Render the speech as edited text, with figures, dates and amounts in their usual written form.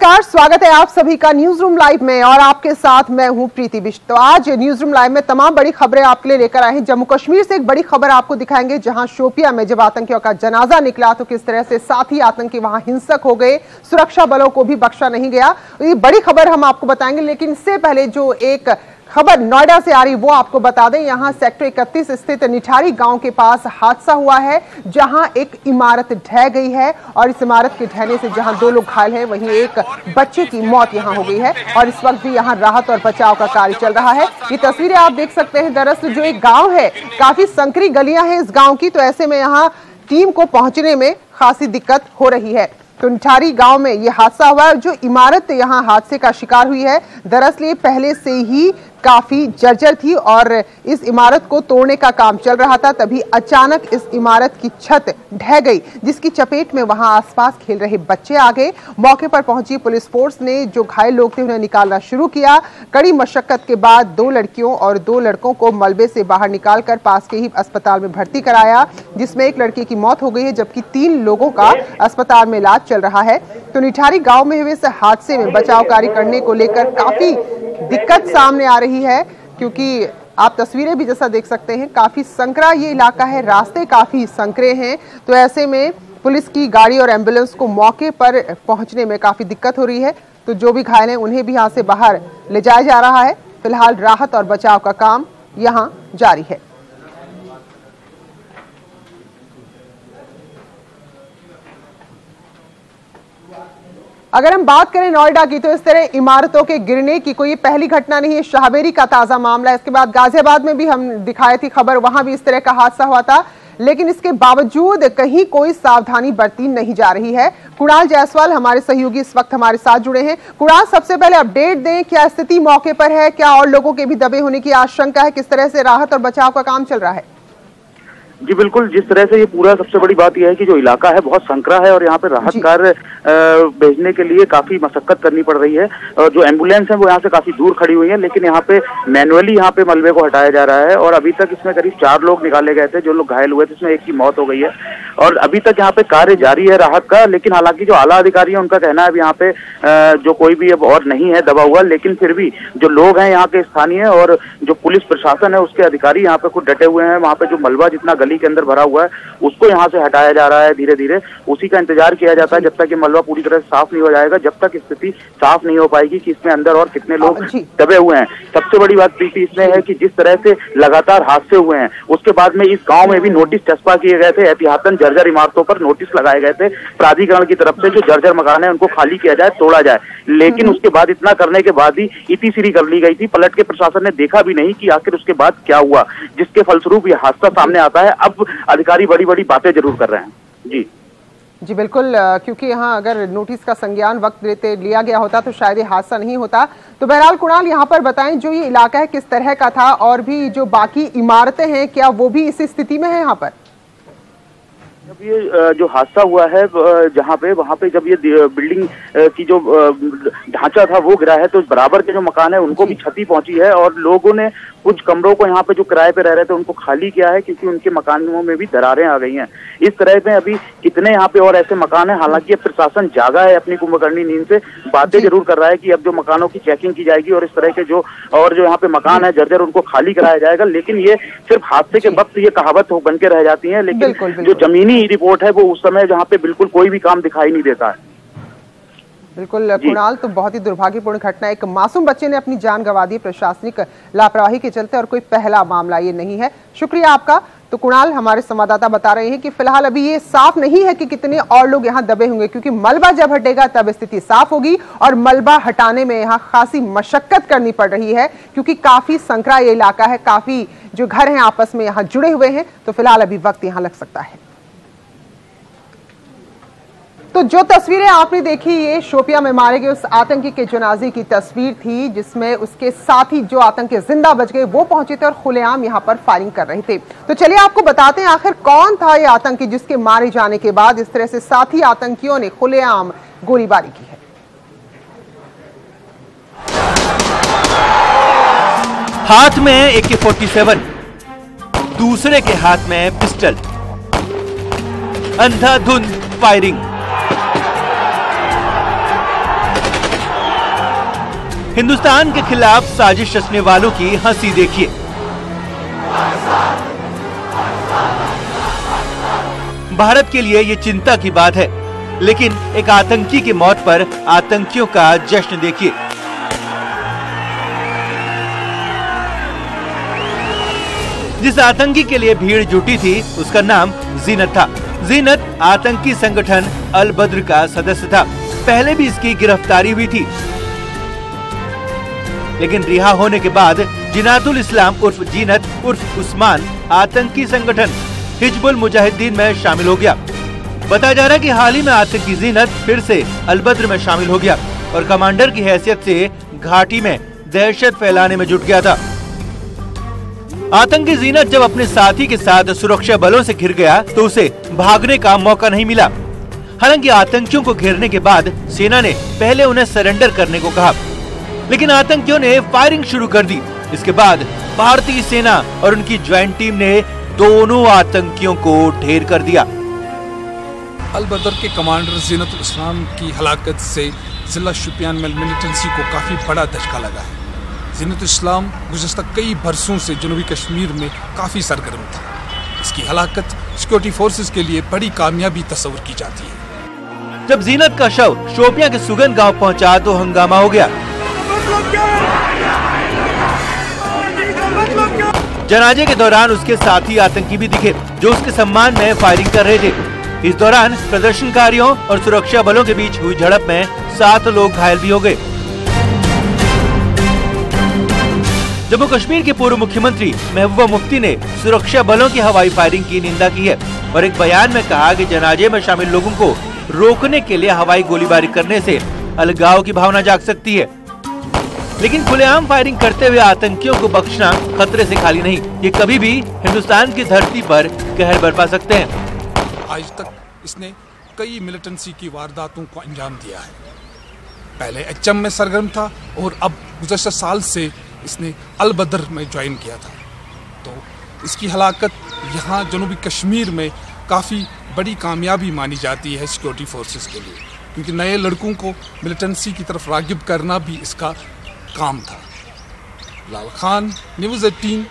नमस्कार, स्वागत है आप सभी का न्यूज रूम लाइव में और आपके साथ मैं हूं प्रीति बिष्ट। तो आज न्यूज रूम लाइव में तमाम बड़ी खबरें आपके लिए लेकर आए हैं। जम्मू कश्मीर से एक बड़ी खबर आपको दिखाएंगे, जहां शोपिया में जब आतंकियों का जनाजा निकला तो किस तरह से साथी आतंकी वहां हिंसक हो गए, सुरक्षा बलों को भी बख्शा नहीं गया। ये बड़ी खबर हम आपको बताएंगे, लेकिन इससे पहले जो एक खबर नोएडा से आ रही वो आपको बता दें। यहां सेक्टर 31 स्थित निठारी गांव के पास हादसा हुआ है, जहां एक इमारत ढह गई है और इस इमारत के ढहने से जहां 2 लोग घायल हैं, वहीं एक बच्चे की मौत यहां हो गई है और इस वक्त भी यहां राहत और बचाव का कार्य चल रहा है। ये तस्वीरें आप देख सकते हैं। दरअसल जो एक गाँव है, काफी संकरी गलियां हैं इस गाँव की, तो ऐसे में यहाँ टीम को पहुंचने में खासी दिक्कत हो रही है। तो निठारी गांव में यह हादसा हुआ। जो इमारत यहां हादसे का शिकार हुई है, दरअसल ये पहले से ही काफी जर्जर थी और इस इमारत को तोड़ने का काम चल रहा था। तभी अचानक इस इमारत की छत ढह गई, जिसकी चपेट में वहां आसपास खेल रहे बच्चे आ गए। मौके पर पहुंची पुलिस फोर्स ने जो घायल लोग थे उन्हें निकालना शुरू किया। कड़ी मशक्कत के बाद 2 लड़कियों और 2 लड़कों को मलबे से बाहर निकालकर पास के ही अस्पताल में भर्ती कराया, जिसमें एक लड़के की मौत हो गई है, जबकि 3 लोगों का अस्पताल में इलाज चल रहा है। तो निठारी गांव में हुए इस हादसे में बचाव कार्य करने को लेकर काफी दिक्कत सामने आ रही है, क्योंकि आप तस्वीरें भी जैसा देख सकते हैं, काफी संकरा ये इलाका है, रास्ते काफी संकरे हैं। तो ऐसे में पुलिस की गाड़ी और एम्बुलेंस को मौके पर पहुंचने में काफी दिक्कत हो रही है। तो जो भी घायल हैं उन्हें भी यहां से बाहर ले जाया जा रहा है। फिलहाल राहत और बचाव का काम यहां जारी है। अगर हम बात करें नोएडा की, तो इस तरह इमारतों के गिरने की कोई पहली घटना नहीं है। शाहबेरी का ताजा मामला है। इसके बाद गाजियाबाद में भी हम दिखाई थी खबर, वहां भी इस तरह का हादसा हुआ था, लेकिन इसके बावजूद कहीं कोई सावधानी बरती नहीं जा रही है। कुणाल जायसवाल हमारे सहयोगी इस वक्त हमारे साथ जुड़े हैं। कुणाल, सबसे पहले अपडेट दें, क्या स्थिति मौके पर है? क्या और लोगों के भी दबे होने की आशंका है? किस तरह से राहत और बचाव का काम चल रहा है? जी बिल्कुल, जिस तरह से ये पूरा, सबसे बड़ी बात यह है कि जो इलाका है बहुत संकरा है और यहाँ पे राहत कार्य भेजने के लिए काफी मशक्कत करनी पड़ रही है। और जो एम्बुलेंस है वो यहाँ से काफी दूर खड़ी हुई है, लेकिन यहाँ पे मैनुअली यहाँ पे मलबे को हटाया जा रहा है। और अभी तक इसमें करीब 4 लोग निकाले गए थे, जो लोग घायल हुए थे इसमें एक की मौत हो गई है और अभी तक यहाँ पे कार्य जारी है राहत का। लेकिन हालांकि जो आला अधिकारी है उनका कहना है अब यहाँ पे जो कोई भी अब और नहीं है दबा हुआ, लेकिन फिर भी जो लोग हैं यहाँ के स्थानीय और जो पुलिस प्रशासन है उसके अधिकारी यहाँ पे खुद डटे हुए हैं। वहाँ पे जो मलबा जितना गली के अंदर भरा हुआ है उसको यहाँ से हटाया जा रहा है धीरे धीरे। उसी का इंतजार किया जाता है जब तक ये मलबा पूरी तरह से साफ नहीं हो जाएगा, जब तक स्थिति साफ नहीं हो पाएगी कि इसमें अंदर और कितने लोग दबे हुए हैं। सबसे बड़ी बात प्रीति इसमें है कि जिस तरह से लगातार हादसे हुए हैं, उसके बाद में इस गांव में भी नोटिस चस्पा किए गए थे। एहतियातन जर्जर इमारतों पर नोटिस लगाए गए थे प्राधिकरण की तरफ से, जो जर्जर मकान है उनको खाली किया जाए, तोड़ा जाए। लेकिन उसके बाद इतना करने के बाद ही इतीसीरी कर ली गई थी। पलट के प्रशासन ने देखा भी नहीं कि आखिर उसके बाद क्या हुआ, जिसके फलस्वरूप यह हादसा सामने आता है। अब अधिकारी बड़ी बड़ी बातें जरूर कर रहे हैं। जी बिल्कुल, क्योंकि यहाँ अगर नोटिस का संज्ञान वक्त देते लिया गया होता तो शायद ये हादसा नहीं होता। तो बहरहाल कुणाल, यहाँ पर बताएं जो ये इलाका है किस तरह का था और भी जो बाकी इमारतें हैं क्या वो भी इसी स्थिति में है यहाँ पर? जब ये जो हादसा हुआ है जहाँ पे, वहाँ पे जब ये बिल्डिंग की जो ढांचा था वो गिरा है, तो बराबर के जो मकान है उनको भी क्षति पहुंची है और लोगों ने कुछ कमरों को यहाँ पे जो किराए पे रह रहे थे उनको खाली किया है, क्योंकि उनके मकानों में भी दरारें आ गई हैं। इस तरह में अभी कितने यहाँ पे और ऐसे मकान है, हालांकि प्रशासन जागा है अपनी कुंभकर्णी नींद से, बातें जरूर कर रहा है कि अब जो मकानों की चेकिंग की जाएगी और इस तरह के जो यहाँ पे मकान है जर्जर उनको खाली कराया जाएगा। लेकिन ये सिर्फ हादसे के वक्त ये कहावत बन के रह जाती है, लेकिन जो जमीनी रिपोर्ट है वो उस समय जहाँ पे बिल्कुल कोई भी काम दिखाई नहीं देता है। बिल्कुल कुणाल, तो बहुत ही दुर्भाग्यपूर्ण घटना, एक मासूम बच्चे ने अपनी जान गंवा दी प्रशासनिक लापरवाही के चलते, और कोई पहला मामला ये नहीं है। शुक्रिया आपका। तो कुणाल, हमारे संवाददाता बता रहे हैं कि फिलहाल अभी ये साफ नहीं है कि कितने और लोग यहाँ दबे होंगे, क्योंकि मलबा जब हटेगा तब स्थिति साफ होगी और मलबा हटाने में यहाँ खासी मशक्कत करनी पड़ रही है, क्योंकि काफी संकरा ये इलाका है, काफी जो घर हैं आपस में यहाँ जुड़े हुए हैं। तो फिलहाल अभी वक्त यहाँ लग सकता है। तो जो तस्वीरें आपने देखी, ये शोपिया में मारे गए उस आतंकी के जनाजे की तस्वीर थी, जिसमें उसके साथी जो आतंकी जिंदा बच गए वो पहुंचे थे और खुलेआम यहां पर फायरिंग कर रहे थे। तो चलिए आपको बताते हैं आखिर कौन था ये आतंकी जिसके मारे जाने के बाद इस तरह से साथी आतंकियों ने खुलेआम गोलीबारी की है। हाथ में AK-47, दूसरे के हाथ में पिस्टल, अंधाधुंध फायरिंग। हिंदुस्तान के खिलाफ साजिश रचने वालों की हंसी देखिए। भारत के लिए ये चिंता की बात है, लेकिन एक आतंकी की मौत पर आतंकियों का जश्न देखिए। जिस आतंकी के लिए भीड़ जुटी थी उसका नाम जीनत था। जीनत आतंकी संगठन अल बद्र का सदस्य था। पहले भी इसकी गिरफ्तारी हुई थी, लेकिन रिहा होने के बाद जिनातुल इस्लाम उर्फ जीनत उर्फ उस्मान आतंकी संगठन हिजबुल मुजाहिदीन में शामिल हो गया। बताया जा रहा है कि हाल ही में आतंकी जीनत फिर से अल बद्र में शामिल हो गया और कमांडर की हैसियत से घाटी में दहशत फैलाने में जुट गया था। आतंकी जीनत जब अपने साथी के साथ सुरक्षा बलों से घिर गया तो उसे भागने का मौका नहीं मिला। हालांकि आतंकियों को घेरने के बाद सेना ने पहले उन्हें सरेंडर करने को कहा, लेकिन आतंकियों ने फायरिंग शुरू कर दी। इसके बाद भारतीय सेना और उनकी ज्वाइंट टीम ने दोनों आतंकियों को ढेर कर दिया। अल बद्र के कमांडर जीनतुल इस्लाम की हलाकत से जिला शोपियान में मिलिटेंसी को काफी बड़ा धक्का लगा है। जीनतुल इस्लाम गुज़श्ता कई बरसों से जनूबी कश्मीर में काफी सरगर्म था। इसकी हलाकत सिक्योरिटी फोर्सेस के लिए बड़ी कामयाबी तस्वर की जाती है। जब जीनत का शव शोपियां के सुगन गांव पहुंचा तो हंगामा हो गया। जनाजे के दौरान उसके साथी आतंकी भी दिखे जो उसके सम्मान में फायरिंग कर रहे थे। इस दौरान प्रदर्शनकारियों और सुरक्षा बलों के बीच हुई झड़प में 7 लोग घायल भी हो गए। जम्मू कश्मीर के पूर्व मुख्यमंत्री महबूबा मुफ्ती ने सुरक्षा बलों की हवाई फायरिंग की निंदा की है और एक बयान में कहा कि जनाजे में शामिल लोगों को रोकने के लिए हवाई गोलीबारी करने से अलगाव की भावना जाग सकती है, लेकिन खुलेआम फायरिंग करते हुए आतंकियों को बख्शना खतरे से खाली नहीं। ये कभी भी हिंदुस्तान की धरती पर कहर बरपा सकते हैं। आज तक इसने कई मिलिटेंसी की वारदातों को अंजाम दिया है। पहले एचएम में सरगर्म था और अब गुज़श्ता साल से इसने अल बद्र में ज्वाइन किया था। तो इसकी हलाकत यहाँ जनूबी कश्मीर में काफ़ी बड़ी कामयाबी मानी जाती है सिक्योरिटी फोर्सेस के लिए, क्योंकि नए लड़कों को मिलिटेंसी की तरफ रागिब करना भी इसका काम था। लाल खान, न्यूज़ 18।